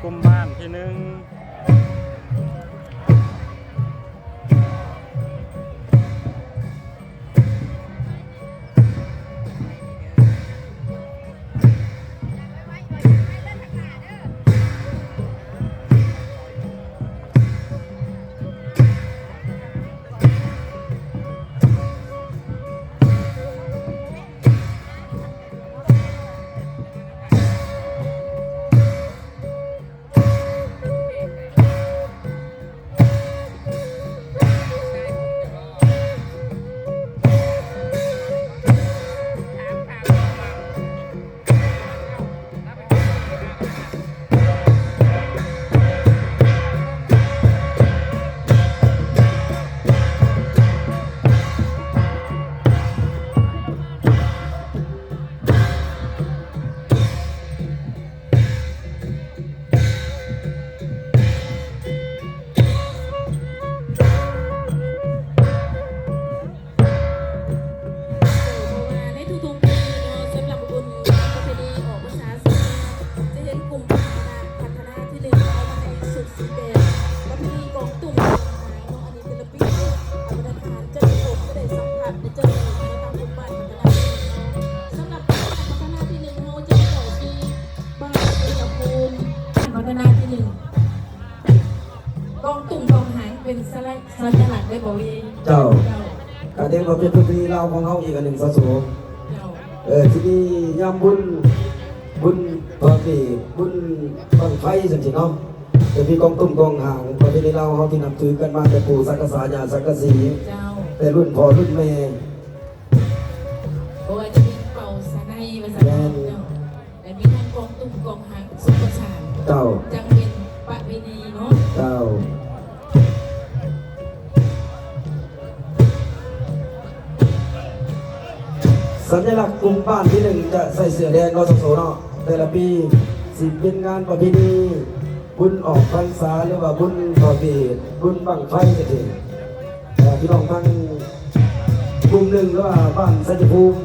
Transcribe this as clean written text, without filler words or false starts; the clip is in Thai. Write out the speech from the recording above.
กลุ่มบ้านที่หนึ่งกองตุ่มกองหางเป็นสัญลักษณ์ได้บอกวีเจ้าการเต้นเราเป็นดนตรีเราของเขาอีกอันหนึ่งสะสมที่นี่ยามบุญตอนที่บุญตอนไฟสันติเนาะจะมีกองตุ่มกองหางประเพณีเราเขาที่นำถือกันมาแต่ปู่สักกะสายาสักกะสีแต่รุ่นพ่อรุ่นแม่โอ้ยจะมีเป่าสาในภาษาเนาะแต่มีทั้งกองตุ่มกองหางสุภาษาเจ้าจังเป็นประเพณีเนาะเจ้าสัญลักษณ์กลุ่มบ้านที่หนึ่งจะใส่เสื้อแดงนอสโซเนาะแต่ละปีสิเป็นงานประเพณีบุญออกพรรษาหรือว่าบุญต่อปีบุญบังไฟจะถึงพี่น้องทั้งกลุ่มหนึ่งหรือว่าบ้านสัจภูมิ